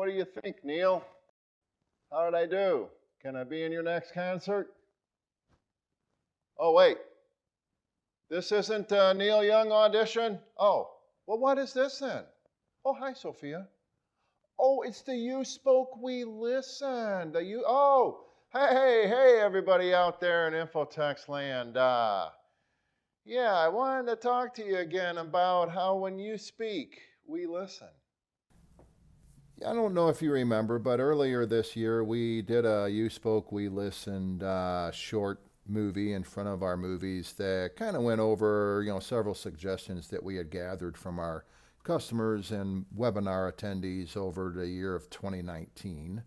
what do you think, Neil? How did I do? Can I be in your next concert? Oh, wait. This isn't a Neil Young audition? Oh, well, what is this then? Oh, hi, Sophia. Oh, it's the You Spoke, We Listened. Hey, everybody out there in Infotext land. Yeah, I wanted to talk to you again about how when you speak, we listen. I don't know if you remember, but earlier this year we did a You Spoke, We Listened short movie in front of our movies that kind of went over, several suggestions that we had gathered from our customers and webinar attendees over the year of 2019.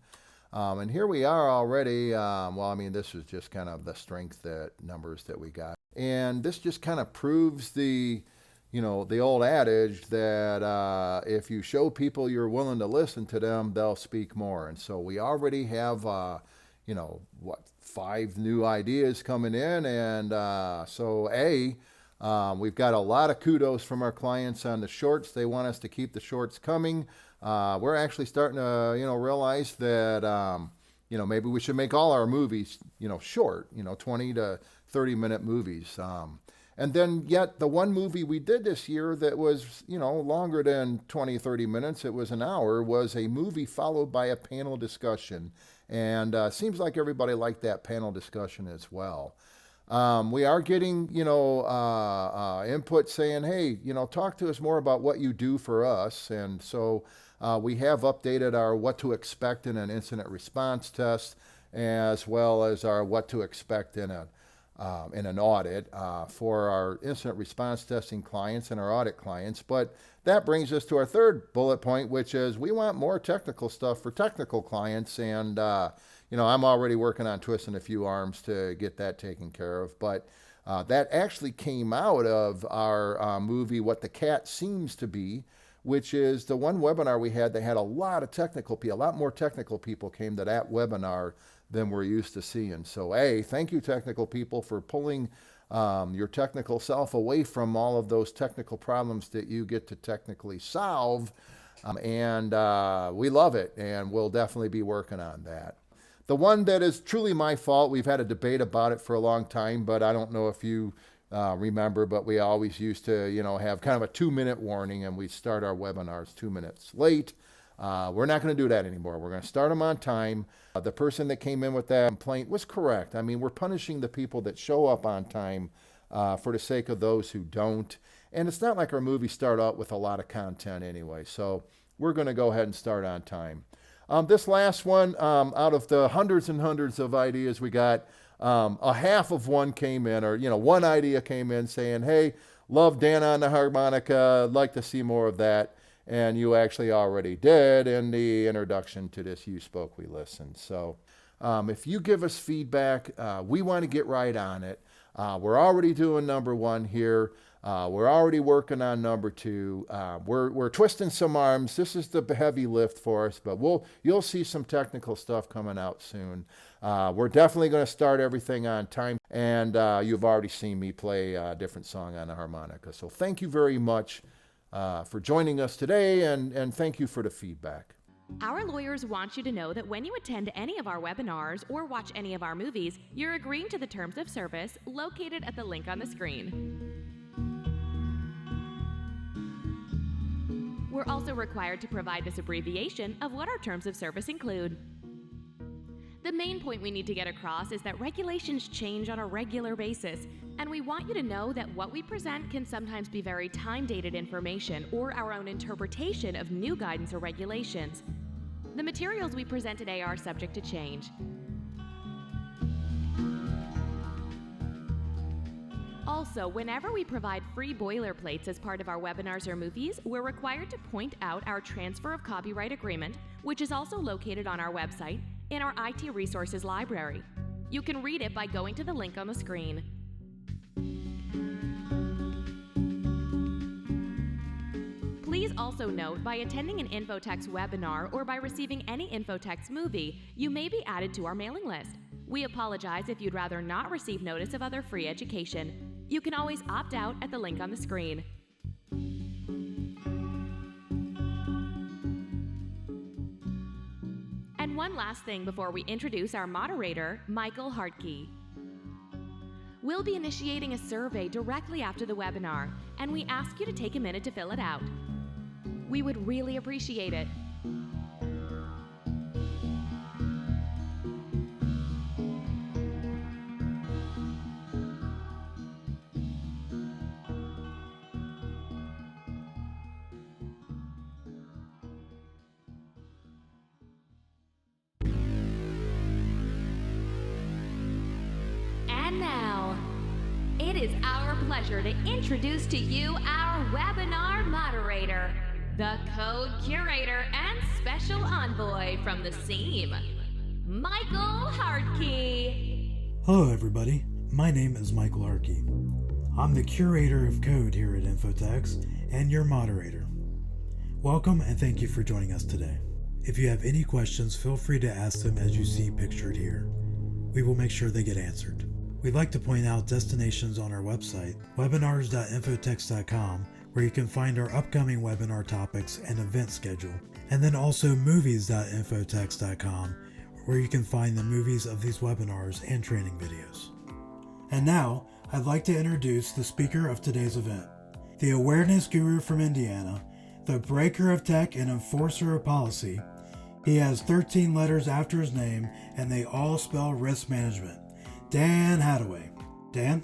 And here we are already. This was just kind of the strength that numbers that we got. And this just kind of proves the old adage that if you show people you're willing to listen to them, they'll speak more. And so we already have, 5 new ideas coming in. And we've got a lot of kudos from our clients on the shorts. They want us to keep the shorts coming. We're actually starting to, realize that, maybe we should make all our movies, short, 20 to 30-minute movies. And then yet the one movie we did this year that was, longer than 20, 30 minutes, it was an hour, was a movie followed by a panel discussion. And seems like everybody liked that panel discussion as well. We are getting, input saying, hey, talk to us more about what you do for us. And so we have updated our what to expect in an incident response test, as well as our what to expect in an audit for our incident response testing clients and our audit clients. But that brings us to our third bullet point, which is we want more technical stuff for technical clients. And, I'm already working on twisting a few arms to get that taken care of. But that actually came out of our movie, What the Cat Seems to Be, which is the one webinar we had. They had a lot more technical people came to that webinar than we're used to seeing. So, thank you, technical people, for pulling your technical self away from all of those technical problems that you get to technically solve. We love it, and we'll definitely be working on that. The one that is truly my fault, we've had a debate about it for a long time, but I don't know if you remember, but we always used to, have kind of a 2-minute warning, and we start our webinars 2 minutes late. We're not going to do that anymore. We're going to start them on time. The person that came in with that complaint was correct. I mean, we're punishing the people that show up on time for the sake of those who don't. And it's not like our movies start out with a lot of content anyway. So we're going to go ahead and start on time. This last one, out of the hundreds and hundreds of ideas we got, a half of one came in, or, one idea came in saying, hey, love Dan on the harmonica. I'd like to see more of that. And you actually already did in the introduction to this You Spoke, We Listened. So if you give us feedback, we want to get right on it. We're already doing number 1 here. We're already working on number 2. We're twisting some arms. This is the heavy lift for us, but you'll see some technical stuff coming out soon. We're definitely going to start everything on time, and you've already seen me play a different song on the harmonica. So thank you very much for joining us today, and thank you for the feedback. Our lawyers want you to know that when you attend any of our webinars or watch any of our movies, you're agreeing to the terms of service located at the link on the screen. We're also required to provide this abbreviation of what our terms of service include. The main point we need to get across is that regulations change on a regular basis, and we want you to know that what we present can sometimes be very time-dated information or our own interpretation of new guidance or regulations. The materials we present today are subject to change. Also, whenever we provide free boilerplates as part of our webinars or movies, we're required to point out our transfer of copyright agreement, which is also located on our website, in our IT resources library. You can read it by going to the link on the screen. Please also note, by attending an Infotext webinar or by receiving any Infotext movie, you may be added to our mailing list. We apologize if you'd rather not receive notice of other free education. You can always opt out at the link on the screen. And one last thing before we introduce our moderator, Michael Hartke. We'll be initiating a survey directly after the webinar, and we ask you to take a minute to fill it out. We would really appreciate it. And now, it is our pleasure to introduce to you our webinar moderator, the code curator and special envoy from the SEAM, Michael Hartke. Hello everybody, my name is Michael Hartke. I'm the curator of code here at Infotex and your moderator. Welcome and thank you for joining us today. If you have any questions, feel free to ask them as you see pictured here. We will make sure they get answered. We'd like to point out destinations on our website, webinars.infotex.com, where you can find our upcoming webinar topics and event schedule, and then also movies.infotex.com, where you can find the movies of these webinars and training videos. And now, I'd like to introduce the speaker of today's event, the awareness guru from Indiana, the breaker of tech and enforcer of policy. He has 13 letters after his name, and they all spell risk management. Dan Hadaway. Dan?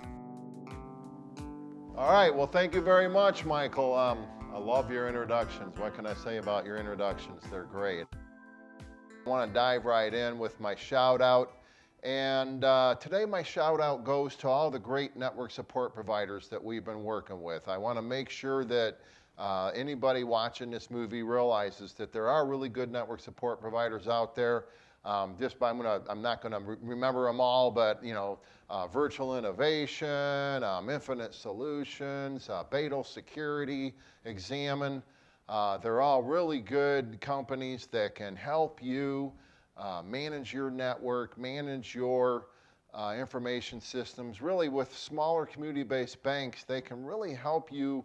All right, well, thank you very much, Michael. I love your introductions. What can I say about your introductions? They're great. I want to dive right in with my shout out. And today my shout out goes to all the great network support providers that we've been working with. I want to make sure that anybody watching this movie realizes that there are really good network support providers out there. I'm not going to remember them all, but Virtual Innovation, Infinite Solutions, Betel Security, Examine. They're all really good companies that can help you manage your network, manage your information systems. Really, with smaller community-based banks, they can really help you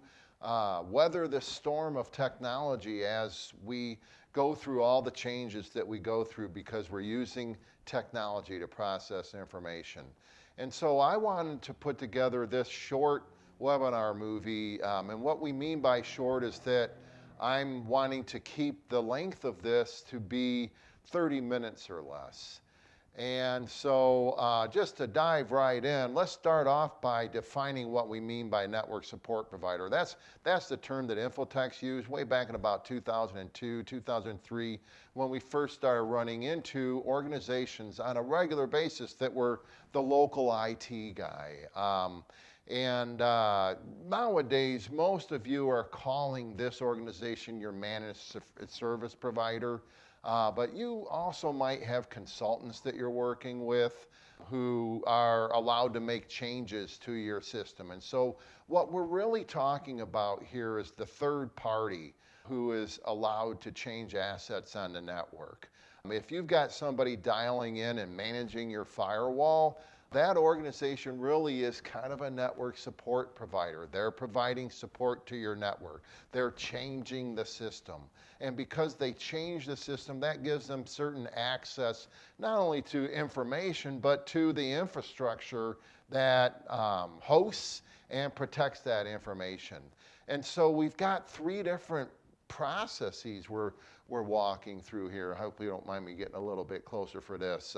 weather the storm of technology as we go through all the changes that we go through because we're using technology to process information. And so I wanted to put together this short webinar movie, and what we mean by short is that I'm wanting to keep the length of this to be 30 minutes or less. And so just to dive right in, let's start off by defining what we mean by network support provider. That's the term that Infotex used way back in about 2002, 2003, when we first started running into organizations on a regular basis that were the local IT guy. Nowadays, most of you are calling this organization your managed service provider. But you also might have consultants that you're working with who are allowed to make changes to your system. And so what we're really talking about here is the third party who is allowed to change assets on the network. If you've got somebody dialing in and managing your firewall, that organization really is kind of a network support provider. They're providing support to your network. They're changing the system. And because they change the system, that gives them certain access, not only to information, but to the infrastructure that hosts and protects that information. And so we've got three different processes we're walking through here. I hope you don't mind me getting a little bit closer for this.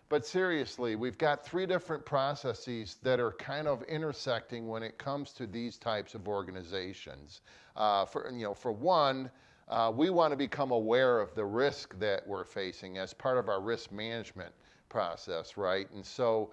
But seriously, we've got three different processes that are kind of intersecting when it comes to these types of organizations. For one, we want to become aware of the risk that we're facing as part of our risk management process, right? And so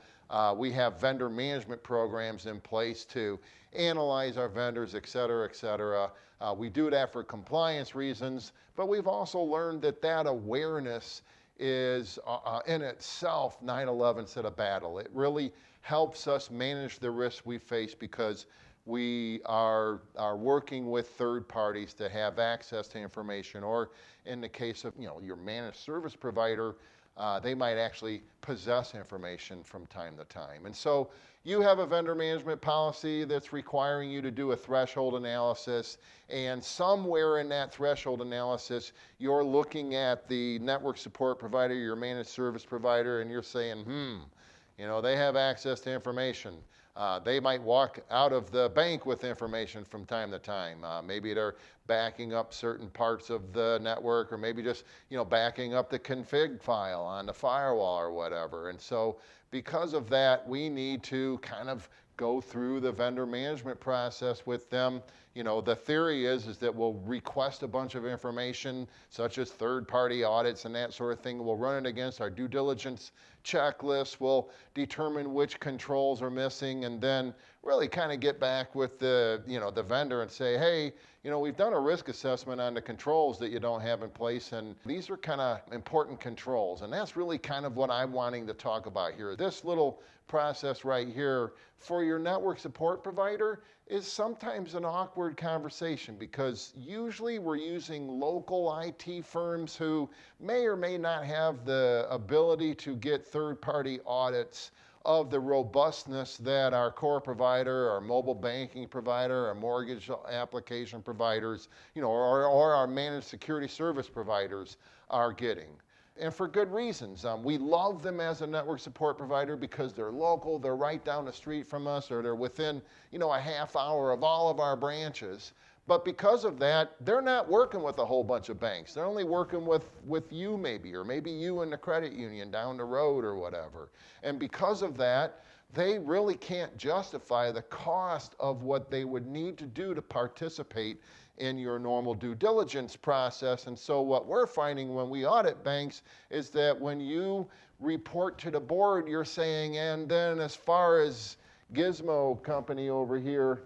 we have vendor management programs in place to analyze our vendors, et cetera, et cetera. We do that for compliance reasons, but we've also learned that awareness is in itself 9/11 set a battle. It really helps us manage the risks we face because we are working with third parties to have access to information, or in the case of your managed service provider, they might actually possess information from time to time. And so you have a vendor management policy that's requiring you to do a threshold analysis, and somewhere in that threshold analysis, you're looking at the network support provider, your managed service provider, and you're saying, they have access to information. They might walk out of the bank with information from time to time. Maybe they're backing up certain parts of the network, or maybe just backing up the config file on the firewall or whatever. And so because of that, we need to kind of go through the vendor management process with them. The theory is that we'll request a bunch of information, such as third-party audits and that sort of thing. We'll run it against our due diligence checklist. We'll determine which controls are missing, and then really kind of get back with the vendor and say, hey, we've done a risk assessment on the controls that you don't have in place, and these are kind of important controls. And that's really kind of what I'm wanting to talk about here. This little process right here for your network support provider is sometimes an awkward conversation, because usually we're using local IT firms who may or may not have the ability to get third-party audits of the robustness that our core provider, our mobile banking provider, our mortgage application providers, or our managed security service providers are getting. And for good reasons. We love them as a network support provider because they're local, they're right down the street from us, or they're within, a half hour of all of our branches. But because of that, they're not working with a whole bunch of banks. They're only working with you maybe, or maybe you and the credit union down the road or whatever. And because of that, they really can't justify the cost of what they would need to do to participate in your normal due diligence process. And so what we're finding when we audit banks is that when you report to the board, you're saying, and then as far as Gizmo company over here,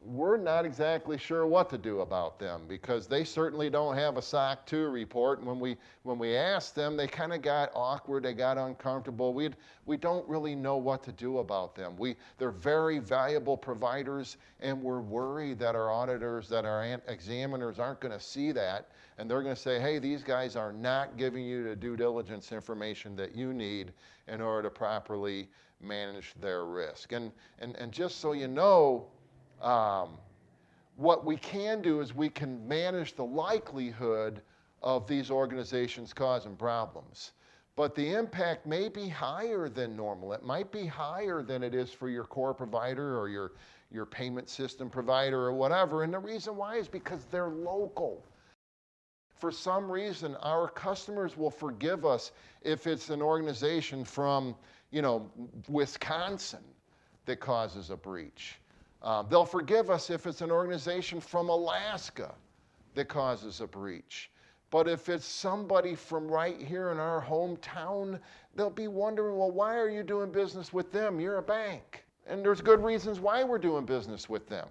we're not exactly sure what to do about them, because they certainly don't have a SOC 2 report. And when we asked them, they kind of got awkward, they got uncomfortable. We don't really know what to do about them. They're very valuable providers, and we're worried that our auditors, that our examiners aren't going to see that, and they're going to say, hey, these guys are not giving you the due diligence information that you need in order to properly manage their risk. And just so you know, what we can do is we can manage the likelihood of these organizations causing problems. But the impact may be higher than normal. It might be higher than it is for your core provider or your payment system provider or whatever. And the reason why is because they're local. For some reason, our customers will forgive us if it's an organization from, Wisconsin that causes a breach. They'll forgive us if it's an organization from Alaska that causes a breach. But if it's somebody from right here in our hometown, they'll be wondering, well, why are you doing business with them? You're a bank. And there's good reasons why we're doing business with them.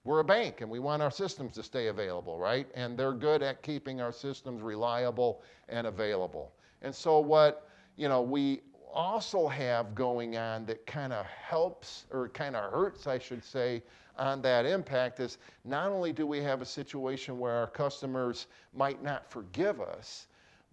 We're a bank, and we want our systems to stay available, right? And they're good at keeping our systems reliable and available. And so what, we also have going on that kind of helps, or kind of hurts, I should say, on that impact is not only do we have a situation where our customers might not forgive us,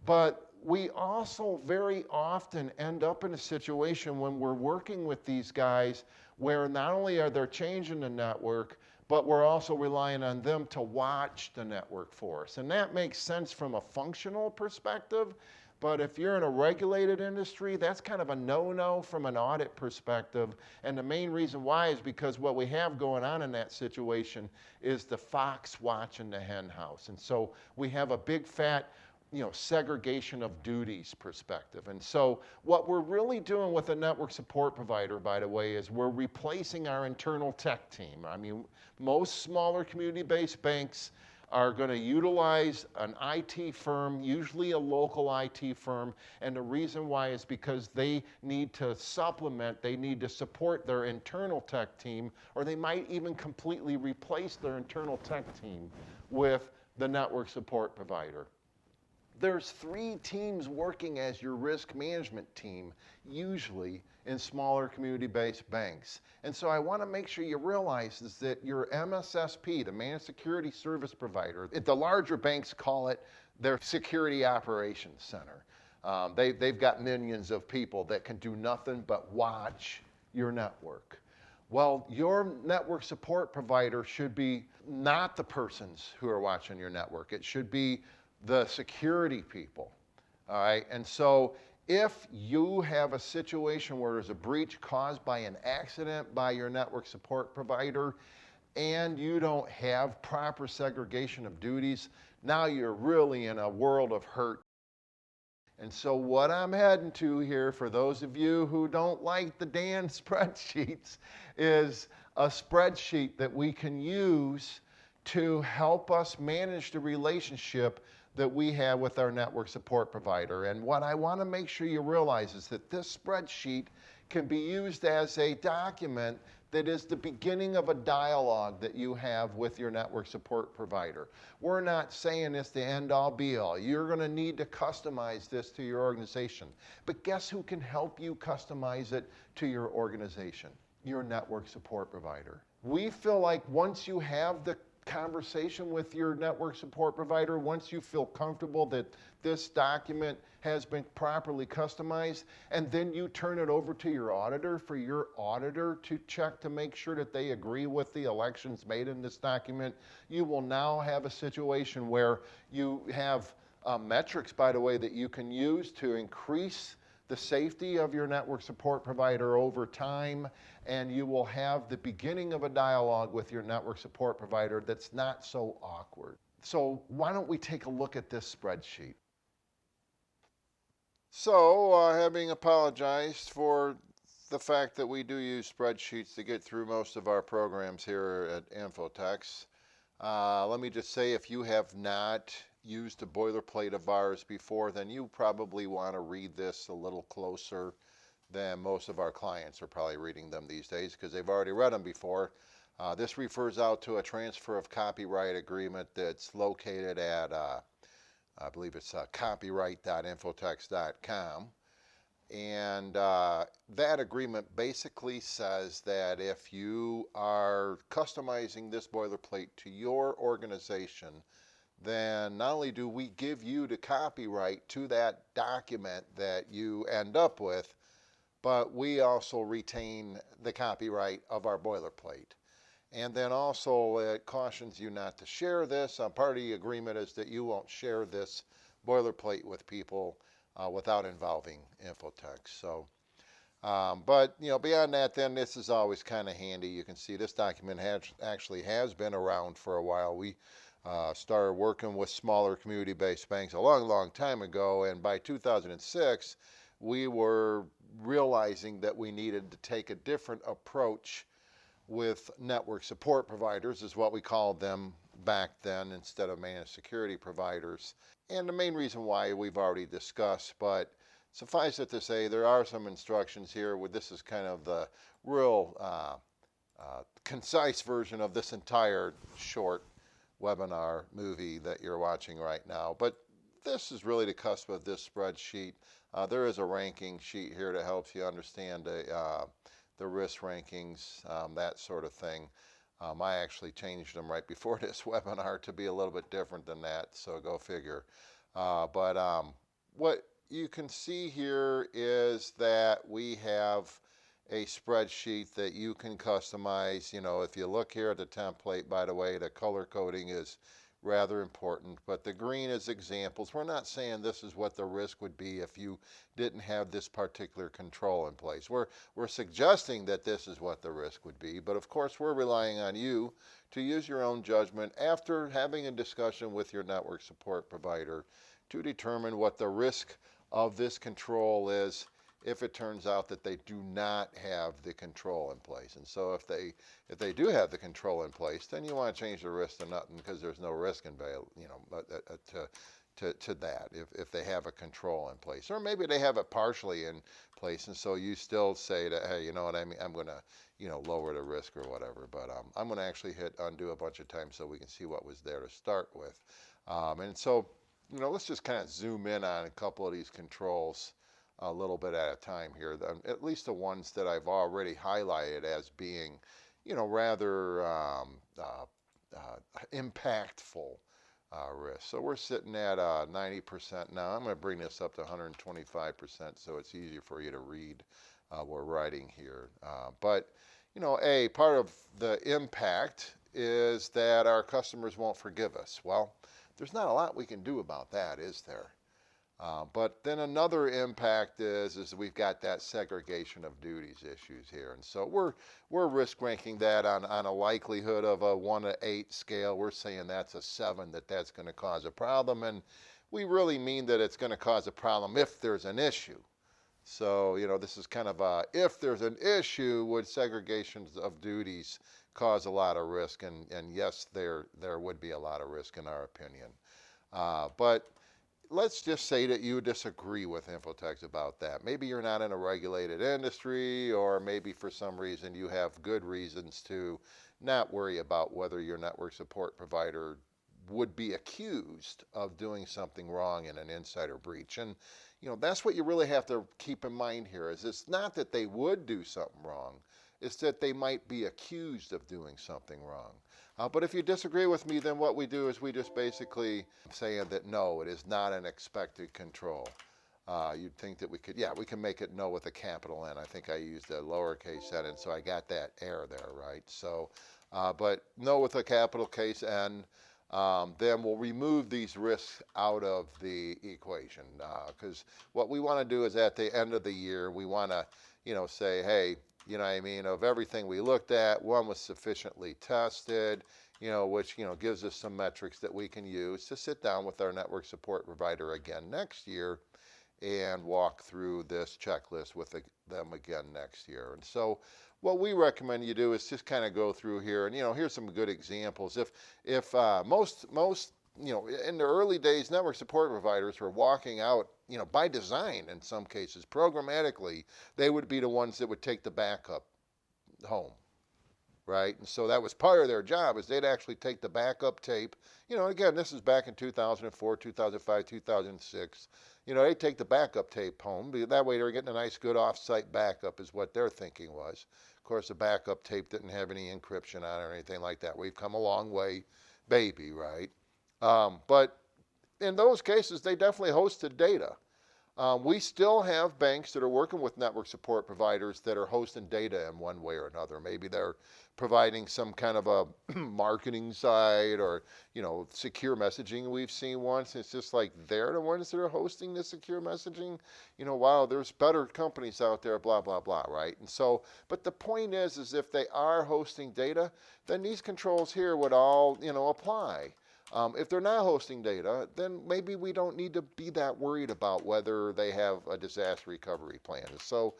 but we also very often end up in a situation when we're working with these guys where not only are they changing the network, but we're also relying on them to watch the network for us. And that makes sense from a functional perspective. But if you're in a regulated industry, that's kind of a no-no from an audit perspective. And the main reason why is because what we have going on in that situation is the fox watching the hen house. And so we have a big fat, segregation of duties perspective. And so what we're really doing with a network support provider, by the way, is we're replacing our internal tech team. I mean, most smaller community-based banks are going to utilize an IT firm, usually a local IT firm, and the reason why is because they need to supplement, they need to support their internal tech team, or they might even completely replace their internal tech team with the network support provider. There's 3 teams working as your risk management team, usually in smaller community-based banks. And so I want to make sure you realize is that your MSSP, the Managed Security Service Provider, the larger banks call it their Security Operations Center. They've got minions of people that can do nothing but watch your network. Well, your network support provider should be not the persons who are watching your network. It should be the security people. All right. And so if you have a situation where there's a breach caused by an accident by your network support provider and you don't have proper segregation of duties, now you're really in a world of hurt. And so what I'm heading to here, for those of you who don't like the Dan spreadsheets, is a spreadsheet that we can use to help us manage the relationship that we have with our network support provider. And what I want to make sure you realize is that this spreadsheet can be used as a document that is the beginning of a dialogue that you have with your network support provider. We're not saying it's the end all be all. You're going to need to customize this to your organization. But guess who can help you customize it to your organization? Your network support provider. We feel like once you have the conversation with your network support provider, once you feel comfortable that this document has been properly customized, and then you turn it over to your auditor for your auditor to check to make sure that they agree with the elections made in this document, you will now have a situation where you have metrics, by the way, that you can use to increase the safety of your network support provider over time, and you will have the beginning of a dialogue with your network support provider that's not so awkward. So why don't we take a look at this spreadsheet? So, having apologized for the fact that we do use spreadsheets to get through most of our programs here at Infotex, let me just say, if you have not used a boilerplate of ours before, then you probably want to read this a little closer than most of our clients are probably reading them these days, because they've already read them before. This refers out to a transfer of copyright agreement that's located at, I believe it's copyright.infotex.com. And that agreement basically says that if you are customizing this boilerplate to your organization, then not only do we give you the copyright to that document that you end up with, but we also retain the copyright of our boilerplate. And then also it cautions you not to share this. Part of the agreement is that you won't share this boilerplate with people without involving Infotex. So, but beyond that, then this is always kind of handy. You can see this document actually has been around for a while. We started working with smaller community-based banks a long time ago, and by 2006, we were realizing that we needed to take a different approach with network support providers, is what we called them back then, instead of managed security providers. And the main reason why we've already discussed, but suffice it to say, there are some instructions here where this is kind of the real concise version of this entire short webinar movie that you're watching right now. But this is really the cusp of this spreadsheet. There is a ranking sheet here to help you understand the risk rankings, that sort of thing. I actually changed them right before this webinar to be a little bit different than that, so go figure. But what you can see here is that we have a spreadsheet that you can customize. If you look here at the template, by the way, the color coding is rather important, but the green is examples. We're not saying this is what the risk would be if you didn't have this particular control in place. We're suggesting that this is what the risk would be, but of course we're relying on you to use your own judgment after having a discussion with your network support provider to determine what the risk of this control is if it turns out that they do not have the control in place. And so if they do have the control in place, then you want to change the risk to nothing, because there's no risk in to that if they have a control in place. Or maybe they have it partially in place, and so you still say that, hey, you know what I mean, I'm going to lower the risk or whatever. But I'm going to actually hit undo a bunch of times so we can see what was there to start with. And so let's just kind of zoom in on a couple of these controls a little bit at a time here, at least the ones that I've already highlighted as being, rather impactful risk. So we're sitting at 90% now. I'm going to bring this up to 125% so it's easier for you to read we're writing here. But, part of the impact is that our customers won't forgive us. Well, there's not a lot we can do about that, is there? But then another impact is we've got that segregation of duties issues here, and so we're risk ranking that on a likelihood of a 1 to 8 scale. We're saying that's a 7, that's going to cause a problem, and we really mean that it's going to cause a problem if there's an issue. So this is kind of if there's an issue, would segregations of duties cause a lot of risk? And yes, there would be a lot of risk in our opinion, but let's just say that you disagree with Infotex about that. Maybe you're not in a regulated industry, or maybe for some reason you have good reasons to not worry about whether your network support provider would be accused of doing something wrong in an insider breach. And that's what you really have to keep in mind here, is it's not that they would do something wrong, it's that they might be accused of doing something wrong. But if you disagree with me, then what we do is we just basically say that no, it is not an expected control. You'd think that we can make it no with a capital N. I think I used a lowercase n, and so I got that error there, right? So, but no with a capital case N, then we'll remove these risks out of the equation. Because what we want to do is at the end of the year, we want to, say, hey, of everything we looked at, one was sufficiently tested, which, gives us some metrics that we can use to sit down with our network support provider again next year and walk through this checklist with them again next year. And so what we recommend you do is just kind of go through here, and here's some good examples. If most in the early days, network support providers were walking out, by design in some cases, programmatically, they would be the ones that would take the backup home, right? And so that was part of their job, is they'd actually take the backup tape. Again, this is back in 2004, 2005, 2006. They'd take the backup tape home. That way they were getting a nice, good off-site backup is what their thinking was. Of course, the backup tape didn't have any encryption on it or anything like that. We've come a long way, baby, right? But in those cases, they definitely hosted data. We still have banks that are working with network support providers that are hosting data in one way or another. Maybe they're providing some kind of a marketing site, or, secure messaging we've seen once. It's just like they're the ones that are hosting the secure messaging. Wow, there's better companies out there, blah, blah, blah, right? And so, but the point is if they are hosting data, then these controls here would all, apply. If they're not hosting data, then maybe we don't need to be that worried about whether they have a disaster recovery plan. So,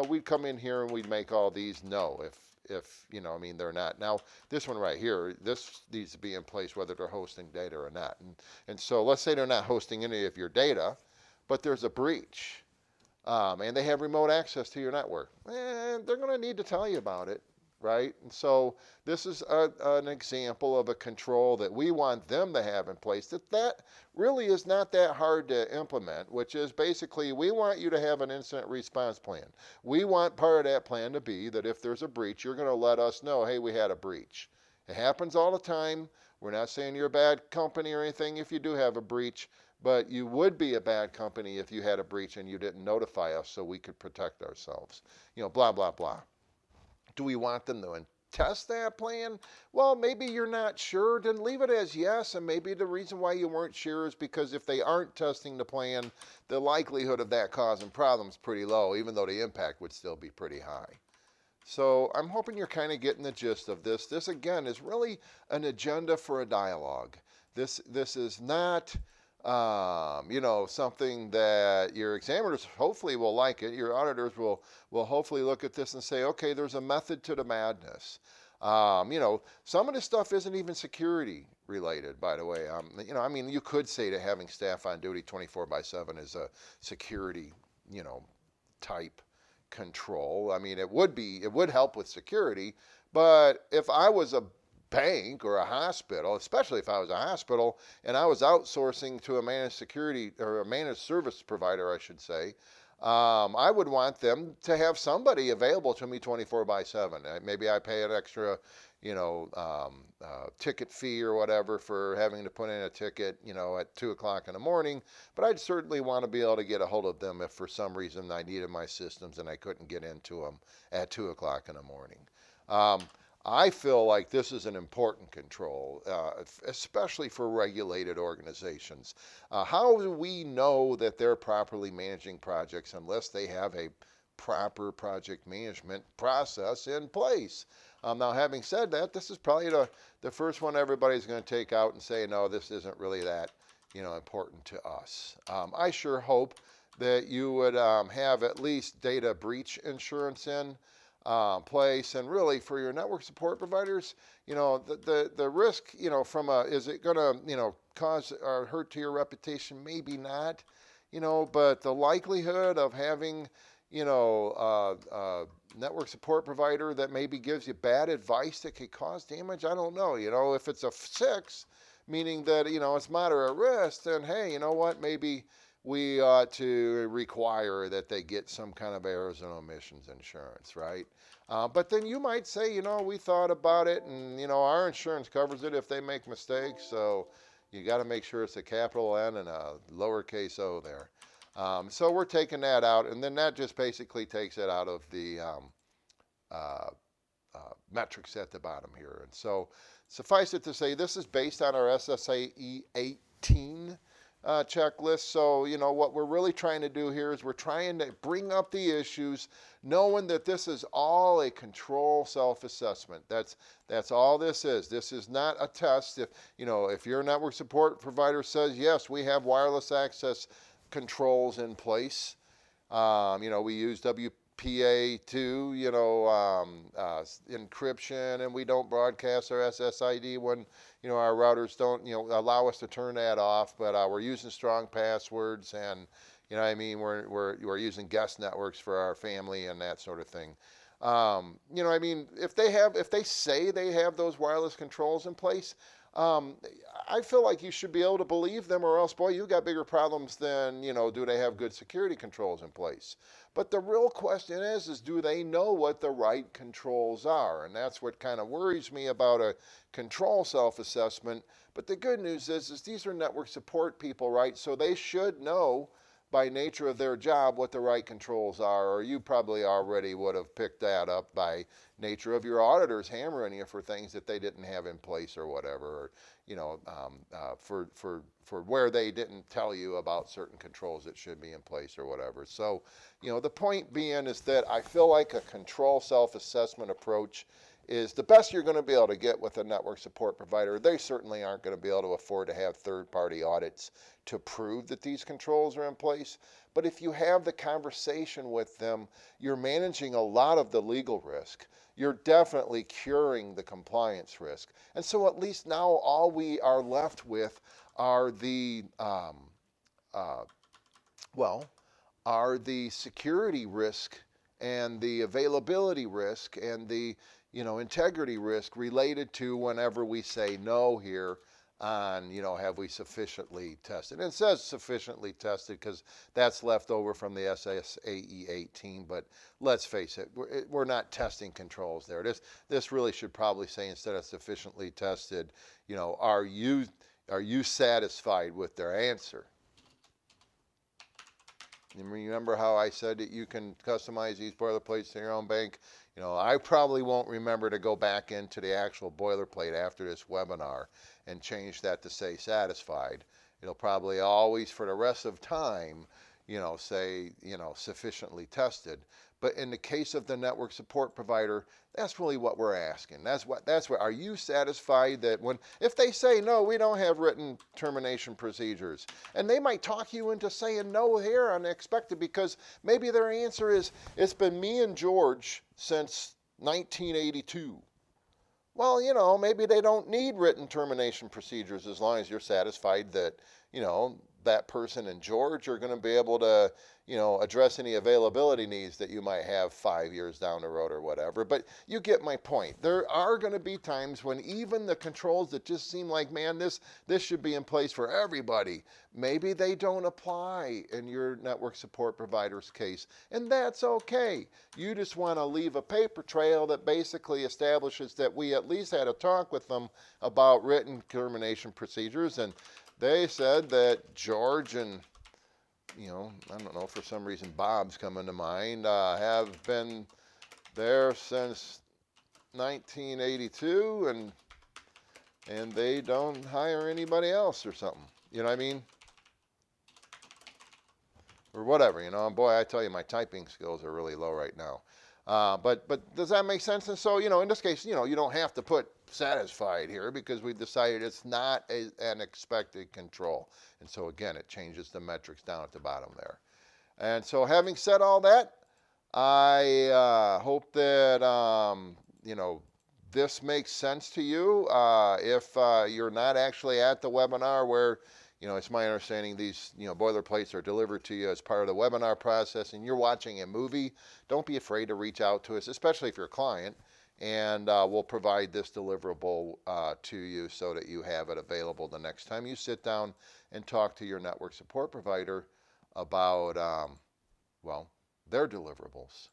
we'd come in here and we'd make all these no if they're not. Now, this one right here, this needs to be in place whether they're hosting data or not. And so let's say they're not hosting any of your data, but there's a breach, and they have remote access to your network. They're going to need to tell you about it. Right? And so this is an example of a control that we want them to have in place that really is not that hard to implement, which is basically we want you to have an incident response plan. We want part of that plan to be that if there's a breach, you're going to let us know, hey, we had a breach. It happens all the time. We're not saying you're a bad company or anything if you do have a breach, but you would be a bad company if you had a breach and you didn't notify us so we could protect ourselves. Blah, blah, blah. Do we want them to test that plan? Well, maybe you're not sure, then leave it as yes, and maybe the reason why you weren't sure is because if they aren't testing the plan, the likelihood of that causing problems is pretty low, even though the impact would still be pretty high. So I'm hoping you're kind of getting the gist of this. This, again, is really an agenda for a dialogue. This is not something that your examiners hopefully will like it. Your auditors will hopefully look at this and say, okay, there's a method to the madness. Some of this stuff isn't even security related, by the way. You could say that having staff on duty 24/7 is a security, type control. It would help with security, but if I was a bank or a hospital, especially if I was a hospital and I was outsourcing to a managed security or a managed service provider, I should say, I would want them to have somebody available to me 24/7. Maybe I pay an extra, ticket fee or whatever for having to put in a ticket, at 2 o'clock in the morning. But I'd certainly want to be able to get a hold of them if for some reason I needed my systems and I couldn't get into them at 2 o'clock in the morning. I feel like this is an important control, especially for regulated organizations. How do we know that they're properly managing projects unless they have a proper project management process in place? Now, having said that, this is probably the first one everybody's going to take out and say, no, this isn't really that important to us. I sure hope that you would have at least data breach insurance in place, and really for your network support providers, the risk, is it going to, cause or hurt to your reputation? Maybe not, but the likelihood of having, network support provider that maybe gives you bad advice that could cause damage, I don't know. If it's a 6, meaning that, it's moderate risk, then hey, you know what, maybe we ought to require that they get some kind of errors and omissions insurance, right? But then you might say, we thought about it, and, our insurance covers it if they make mistakes, so you got to make sure it's a capital N and a lowercase o there. So we're taking that out, and then that just basically takes it out of the metrics at the bottom here. And so suffice it to say, this is based on our SSAE 18 checklist. So, what we're really trying to do here is we're trying to bring up the issues, knowing that this is all a control self-assessment. That's all this is. This is not a test. If your network support provider says, yes, we have wireless access controls in place, we use WPA2, encryption, and we don't broadcast our SSID when, our routers don't, allow us to turn that off, but we're using strong passwords, and, we're using guest networks for our family and that sort of thing. If they say they have those wireless controls in place, I feel like you should be able to believe them, or else, boy, you got bigger problems than, do they have good security controls in place? But the real question is do they know what the right controls are? And that's what kind of worries me about a control self-assessment. But the good news is these are network support people, right? So they should know by nature of their job what the right controls are, or you probably already would have picked that up by nature of your auditors hammering you for things that they didn't have in place or whatever, or, for where they didn't tell you about certain controls that should be in place or whatever. So, the point being is that I feel like a control self-assessment approach is the best you're going to be able to get with a network support provider. They certainly aren't going to be able to afford to have third-party audits to prove that these controls are in place. But if you have the conversation with them, you're managing a lot of the legal risk. You're definitely curing the compliance risk. And so at least now all we are left with are the security risk and the availability risk and the integrity risk related to whenever we say no here on, have we sufficiently tested? And it says sufficiently tested because that's left over from the SSAE 18, but let's face it, we're not testing controls there. This really should probably say, instead of sufficiently tested, are you satisfied with their answer? You remember how I said that you can customize these boilerplates to your own bank? I probably won't remember to go back into the actual boilerplate after this webinar and change that to say satisfied. It'll probably always, for the rest of time, say, sufficiently tested. But in the case of the network support provider, that's really what we're asking. That's what, are you satisfied that if they say, no, we don't have written termination procedures, and they might talk you into saying no here unexpected because maybe their answer is, it's been me and George since 1982. Well, maybe they don't need written termination procedures as long as you're satisfied that, that person and George are going to be able to, address any availability needs that you might have 5 years down the road or whatever. But you get my point. There are going to be times when even the controls that just seem like, man, this should be in place for everybody, maybe they don't apply in your network support provider's case. And that's okay. You just want to leave a paper trail that basically establishes that we at least had a talk with them about written termination procedures. And they said that George and, I don't know, for some reason Bob's coming to mind, have been there since 1982, and they don't hire anybody else or something. You know what I mean? Or whatever, and boy, I tell you, my typing skills are really low right now. But does that make sense? And so, in this case, you don't have to put satisfied here because we've decided it's not an expected control. And so, again, it changes the metrics down at the bottom there. And so having said all that, I hope that, this makes sense to you. If you're not actually at the webinar where, it's my understanding these, boilerplates are delivered to you as part of the webinar process and you're watching a movie, don't be afraid to reach out to us, especially if you're a client, and we'll provide this deliverable to you so that you have it available the next time you sit down and talk to your network support provider about, their deliverables.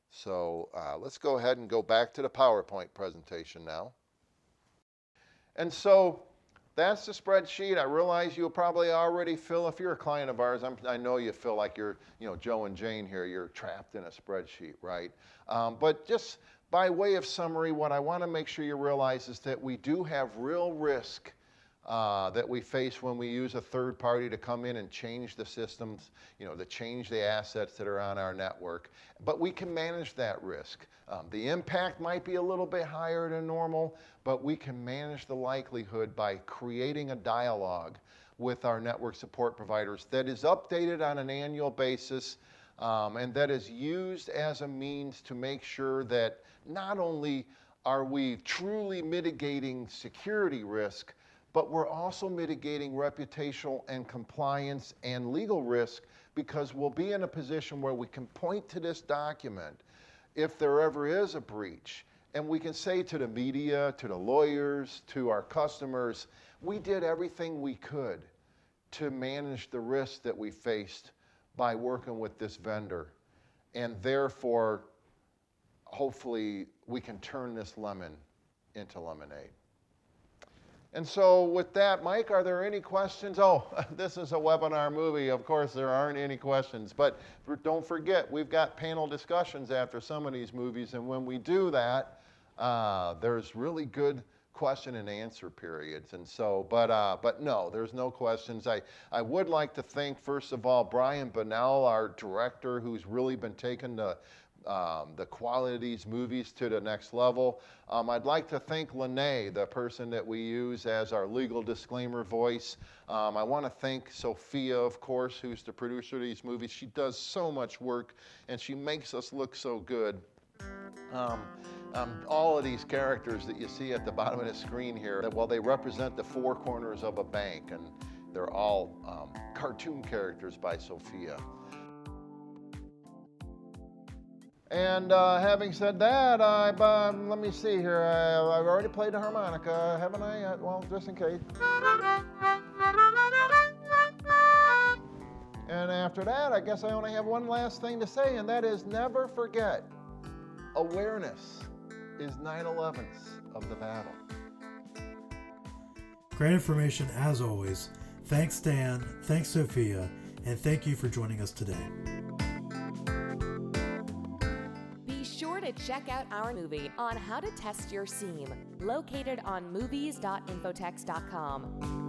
So let's go ahead and go back to the PowerPoint presentation now. And so that's the spreadsheet. I realize you'll probably already feel, if you're a client of ours, I know you feel like you're, Joe and Jane here, you're trapped in a spreadsheet, right? But just by way of summary, what I want to make sure you realize is that we do have real risk that we face when we use a third party to come in and change the systems, to change the assets that are on our network. But we can manage that risk. The impact might be a little bit higher than normal, but we can manage the likelihood by creating a dialogue with our network support providers that is updated on an annual basis, and that is used as a means to make sure that not only are we truly mitigating security risk, but we're also mitigating reputational and compliance and legal risk, because we'll be in a position where we can point to this document if there ever is a breach, and we can say to the media, to the lawyers, to our customers, we did everything we could to manage the risk that we faced by working with this vendor, and therefore, hopefully, we can turn this lemon into lemonade. And so with that, Mike, are there any questions? Oh, this is a webinar movie. Of course, there aren't any questions. But don't forget, we've got panel discussions after some of these movies. And when we do that, there's really good question and answer periods. And so, but no, there's no questions. I would like to thank, first of all, Brian Bunnell, our director, who's really been taking the quality of these movies to the next level. I'd like to thank Lene, the person that we use as our legal disclaimer voice. I want to thank Sophia, of course, who's the producer of these movies. She does so much work, and she makes us look so good. All of these characters that you see at the bottom of the screen here, they represent the four corners of a bank, and they're all cartoon characters by Sophia. And having said that, let me see here. I've already played the harmonica, haven't I? Well, just in case. And after that, I guess I only have one last thing to say, and that is never forget, awareness is 9/11ths of the battle. Great information as always. Thanks, Dan. Thanks, Sophia. And thank you for joining us today. Be sure to check out our movie on how to test your SIEM, located on movies.infotex.com.